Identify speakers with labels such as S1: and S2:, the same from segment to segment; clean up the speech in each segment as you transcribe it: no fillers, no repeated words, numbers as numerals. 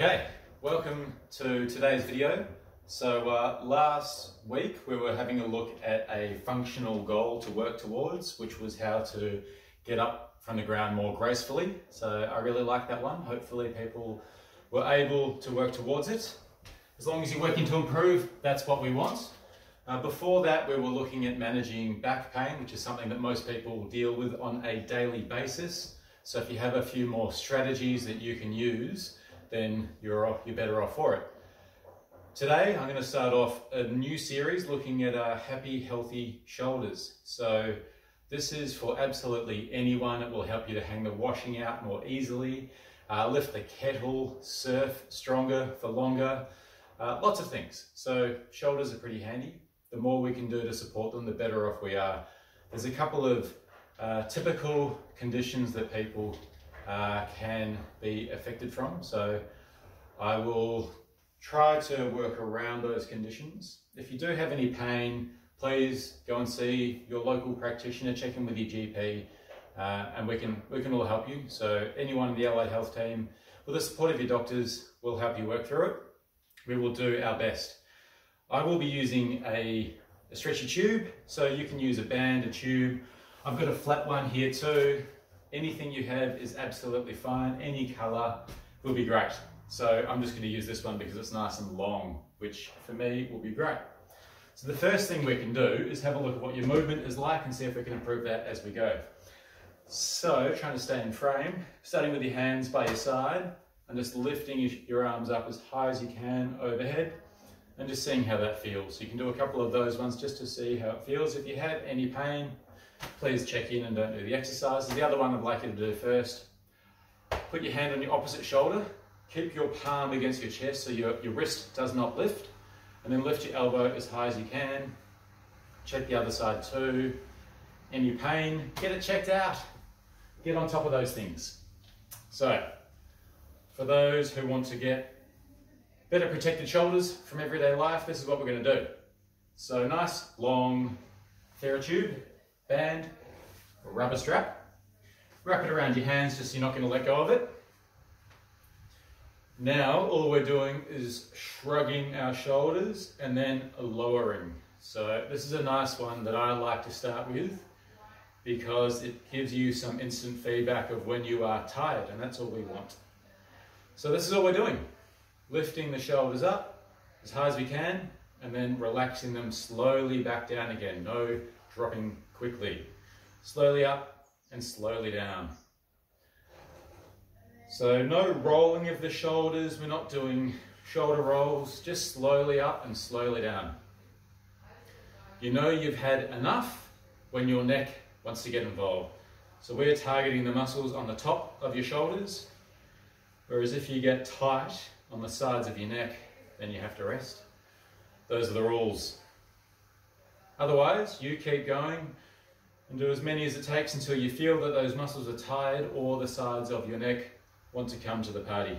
S1: Okay, welcome to today's video. So last week we were having a look at a functional goal to work towards, which was how to get up from the ground more gracefully. So I really like that one. Hopefully people were able to work towards it. As long as you're working to improve, that's what we want. Before that, we were looking at managing back pain, which is something that most people deal with on a daily basis. So if you have a few more strategies that you can use, then you're better off for it. Today, I'm going to start off a new series looking at happy, healthy shoulders. So this is for absolutely anyone. It will help you to hang the washing out more easily, lift the kettle, surf stronger for longer, lots of things. So shoulders are pretty handy. The more we can do to support them, the better off we are. There's a couple of typical conditions that people can be affected from. So I will try to work around those conditions. If you do have any pain, please go and see your local practitioner, check in with your GP, and we can all help you. So anyone in the Allied Health team, with the support of your doctors, will help you work through it. We will do our best. I will be using a stretchy tube, so you can use a band, a tube. I've got a flat one here too. Anything you have is absolutely fine. Any color will be great. So I'm just going to use this one because it's nice and long, which for me will be great. So the first thing we can do is have a look at what your movement is like and see if we can improve that as we go. So trying to stay in frame, starting with your hands by your side and just lifting your arms up as high as you can overhead and just seeing how that feels. You can do a couple of those ones just to see how it feels. If you have any pain, please check in and don't do the exercises. The other one I'd like you to do first, put your hand on your opposite shoulder, keep your palm against your chest so your wrist does not lift, and then lift your elbow as high as you can. Check the other side too. Any pain, get it checked out. Get on top of those things. So, for those who want to get better protected shoulders from everyday life, this is what we're going to do. So nice, long TheraTube, band, or rubber strap. Wrap it around your hands just so you're not going to let go of it. Now all we're doing is shrugging our shoulders and then lowering. So this is a nice one that I like to start with because it gives you some instant feedback of when you are tired, and that's all we want. So this is all we're doing. Lifting the shoulders up as high as we can and then relaxing them slowly back down again. No dropping quickly. Slowly up and slowly down. So no rolling of the shoulders. We're not doing shoulder rolls, just slowly up and slowly down. You know you've had enough when your neck wants to get involved. So we're targeting the muscles on the top of your shoulders, whereas if you get tight on the sides of your neck, then you have to rest. Those are the rules. Otherwise, you keep going and do as many as it takes until you feel that those muscles are tired or the sides of your neck want to come to the party.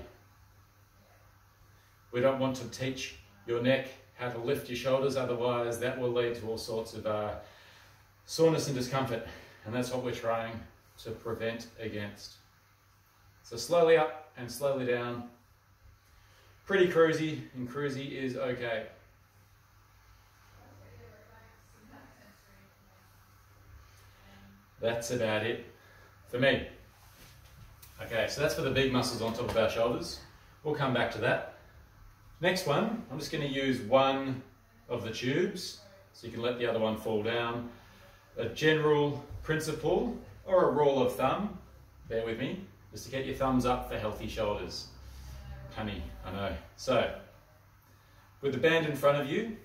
S1: We don't want to teach your neck how to lift your shoulders, otherwise that will lead to all sorts of soreness and discomfort, and that's what we're trying to prevent against. So slowly up and slowly down. Pretty cruisy, and cruisy is okay. That's about it for me. Okay, so that's for the big muscles on top of our shoulders. We'll come back to that. Next one, I'm just going to use one of the tubes, so you can let the other one fall down. A general principle, or a rule of thumb, bear with me, is to get your thumbs up for healthy shoulders. Honey, I know. So, with the band in front of you,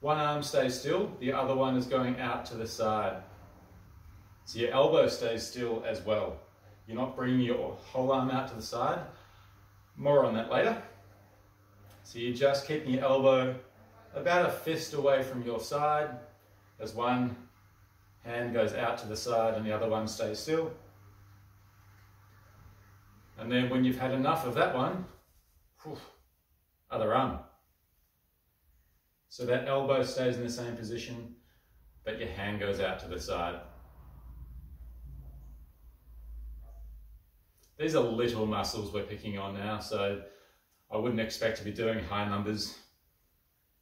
S1: one arm stays still, the other one is going out to the side. So your elbow stays still as well. You're not bringing your whole arm out to the side. More on that later. So you're just keeping your elbow about a fist away from your side as one hand goes out to the side and the other one stays still. And then when you've had enough of that one, other arm. So that elbow stays in the same position, but your hand goes out to the side. These are little muscles we're picking on now, so I wouldn't expect to be doing high numbers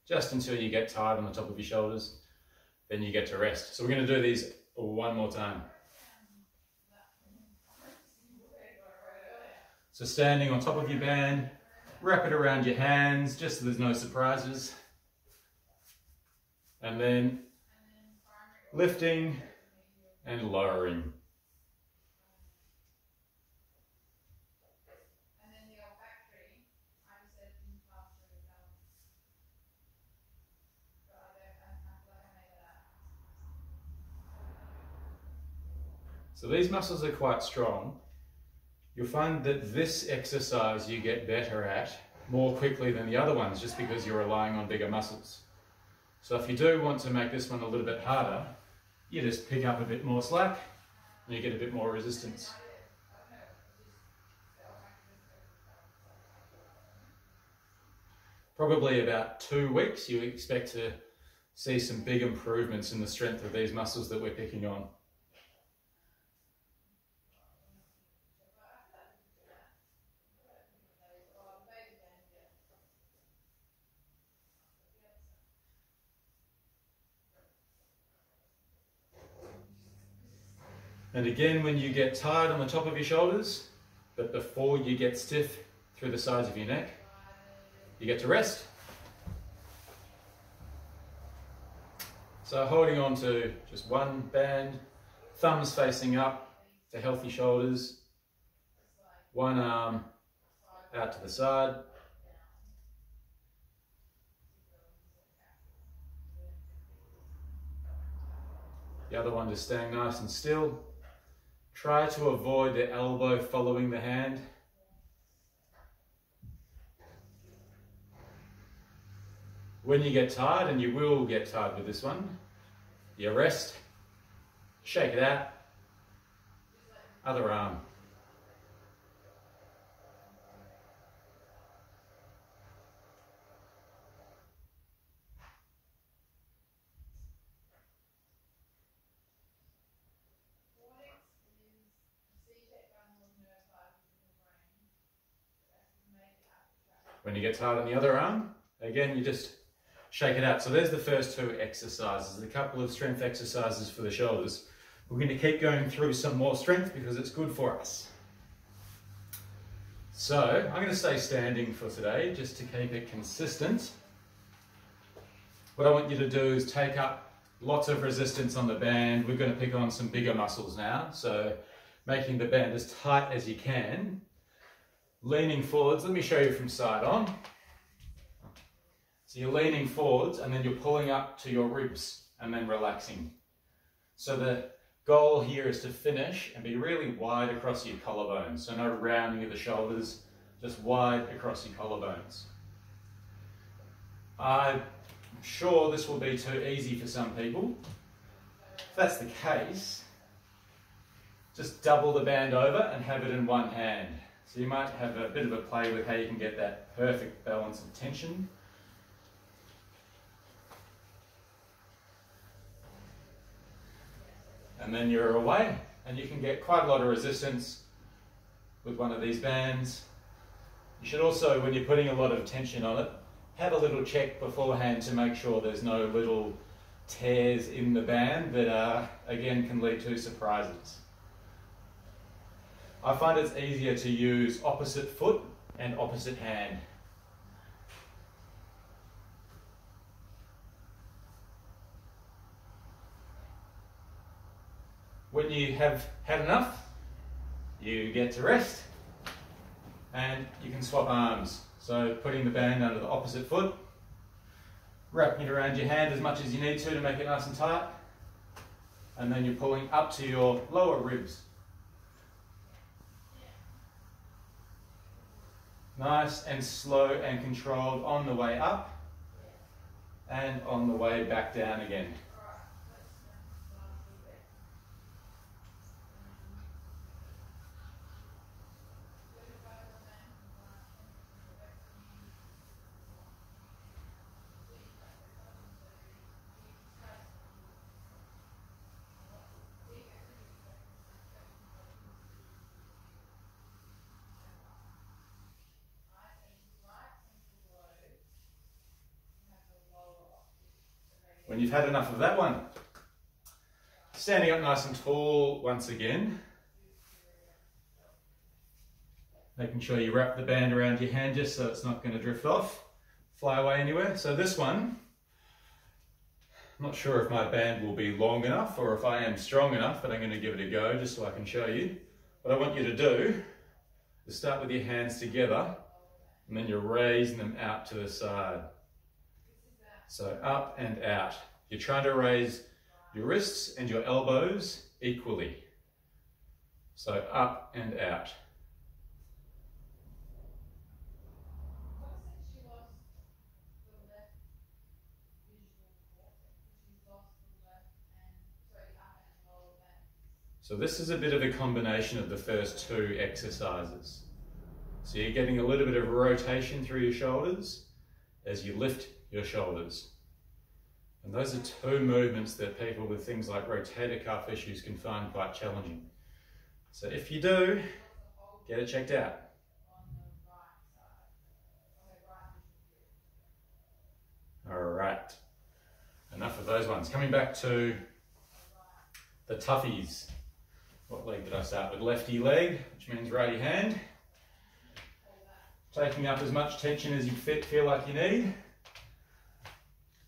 S1: just until you get tired on the top of your shoulders. Then you get to rest. So we're going to do these one more time. So standing on top of your band, wrap it around your hands just so there's no surprises. And then lifting and lowering. So these muscles are quite strong. You'll find that this exercise you get better at more quickly than the other ones just because you're relying on bigger muscles. So if you do want to make this one a little bit harder, you just pick up a bit more slack and you get a bit more resistance. Probably about 2 weeks, you expect to see some big improvements in the strength of these muscles that we're picking on. And again, when you get tired on the top of your shoulders, but before you get stiff through the sides of your neck, you get to rest. So holding on to just one band, thumbs facing up to healthy shoulders, one arm out to the side. The other one just staying nice and still. Try to avoid the elbow following the hand. When you get tired, and you will get tired with this one, you rest, shake it out, other arm. When you get tired on the other arm, again, you just shake it out. So there's the first 2 exercises, a couple of strength exercises for the shoulders. We're going to keep going through some more strength because it's good for us. So I'm going to stay standing for today just to keep it consistent. What I want you to do is take up lots of resistance on the band. We're going to pick on some bigger muscles now. So making the band as tight as you can. Leaning forwards, let me show you from side on. So you're leaning forwards and then you're pulling up to your ribs and then relaxing. So the goal here is to finish and be really wide across your collarbones. So no rounding of the shoulders, just wide across your collarbones. I'm sure this will be too easy for some people. If that's the case, just double the band over and have it in one hand. So you might have a bit of a play with how you can get that perfect balance of tension. And then you're away, and you can get quite a lot of resistance with one of these bands. You should also, when you're putting a lot of tension on it, have a little check beforehand to make sure there's no little tears in the band that again can lead to surprises. I find it's easier to use opposite foot and opposite hand. When you have had enough, you get to rest and you can swap arms. So putting the band under the opposite foot, wrapping it around your hand as much as you need to make it nice and tight, and then you're pulling up to your lower ribs. Nice and slow and controlled on the way up and on the way back down again. When you've had enough of that one, standing up nice and tall once again. Making sure you wrap the band around your hand just so it's not going to drift off, fly away anywhere. So this one, I'm not sure if my band will be long enough or if I am strong enough, but I'm going to give it a go just so I can show you. What I want you to do is start with your hands together and then you're raising them out to the side. So up and out. You're trying to raise your wrists and your elbows equally. So up and out. So this is a bit of a combination of the first two exercises. So you're getting a little bit of rotation through your shoulders as you lift your shoulders. And those are two movements that people with things like rotator cuff issues can find quite challenging. So if you do, get it checked out. All right, enough of those ones. Coming back to the toughies. What leg did I start with? Lefty leg, which means righty hand. Taking up as much tension as you feel like you need.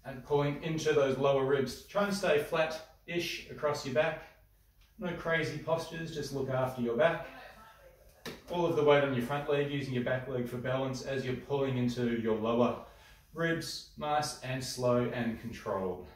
S1: And pulling into those lower ribs. Try and stay flat-ish across your back. No crazy postures, just look after your back. All of the weight on your front leg, using your back leg for balance as you're pulling into your lower ribs. Nice and slow and controlled.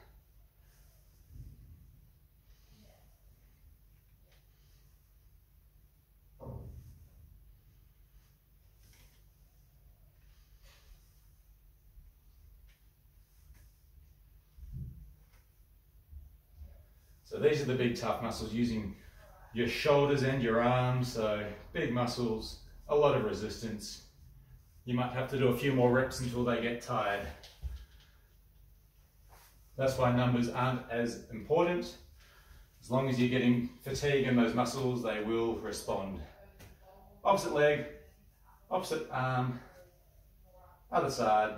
S1: So these are the big tough muscles, using your shoulders and your arms. So big muscles, a lot of resistance. You might have to do a few more reps until they get tired. That's why numbers aren't as important. As long as you're getting fatigue in those muscles, they will respond. Opposite leg, opposite arm, other side.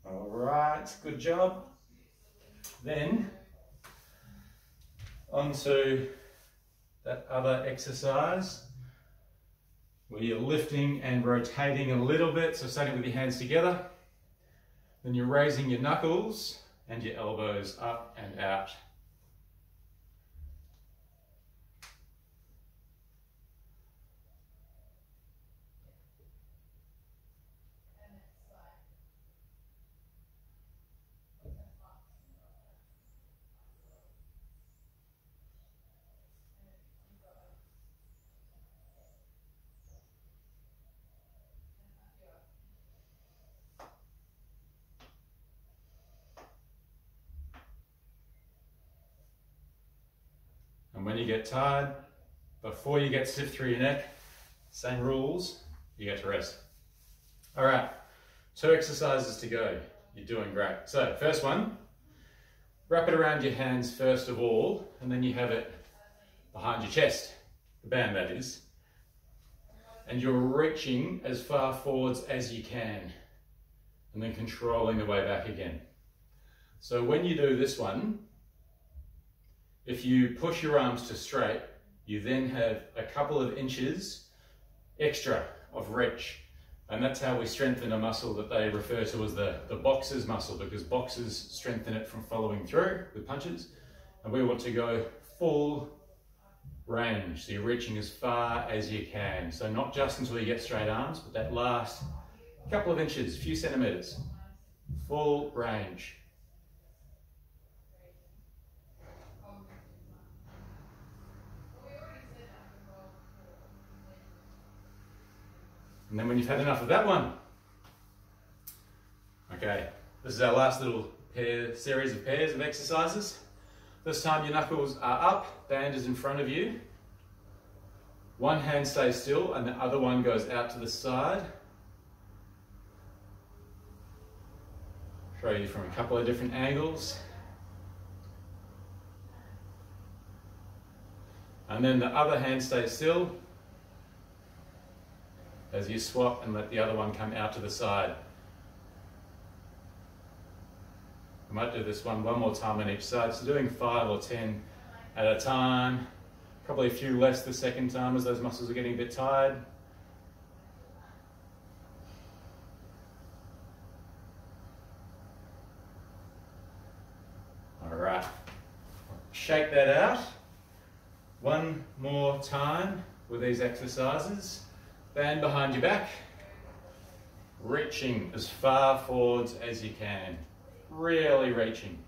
S1: All right, good job. Then onto that other exercise where you're lifting and rotating a little bit. So starting with your hands together, then you're raising your knuckles and your elbows up and out. And when you get tired, before you get stiff through your neck, same rules, you get to rest. All right, 2 exercises to go. You're doing great. So first one, wrap it around your hands first of all, and then you have it behind your chest, the band that is. And you're reaching as far forwards as you can, and then controlling the way back again. So when you do this one, if you push your arms to straight, you then have a couple of inches extra of reach. And that's how we strengthen a muscle that they refer to as the boxer's muscle, because boxers strengthen it from following through with punches. And we want to go full range. So you're reaching as far as you can. So not just until you get straight arms, but that last couple of inches, a few centimeters, full range. And then when you've had enough of that one, okay, this is our last little series of pairs of exercises. This time your knuckles are up, band is in front of you. One hand stays still and the other one goes out to the side. Show you from a couple of different angles. And then the other hand stays still as you swap and let the other one come out to the side. I might do this one more time on each side, so doing 5 or 10 at a time. Probably a few less the second time as those muscles are getting a bit tired. All right, shake that out. One more time with these exercises. Band behind your back, reaching as far forwards as you can, really reaching.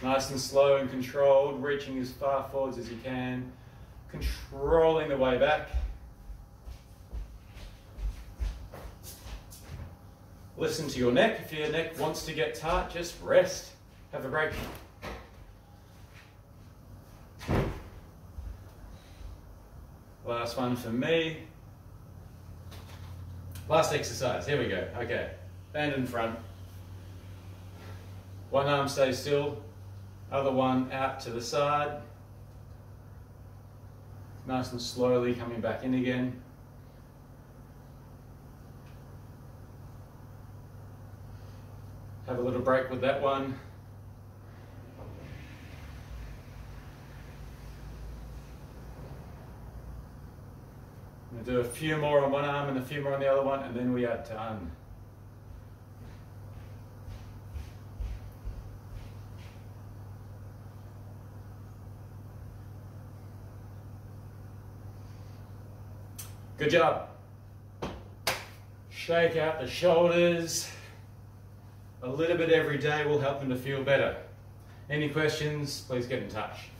S1: Nice and slow and controlled, reaching as far forwards as you can, controlling the way back. Listen to your neck. If your neck wants to get tight, just rest. Have a break. Last one for me. Last exercise. Here we go. Okay. Band in front. One arm stays still. Other one out to the side. Nice and slowly coming back in again. Have a little break with that one. I'm going to do a few more on one arm and a few more on the other one, and then we are done. Good job. Shake out the shoulders. A little bit every day will help them to feel better. Any questions, please get in touch.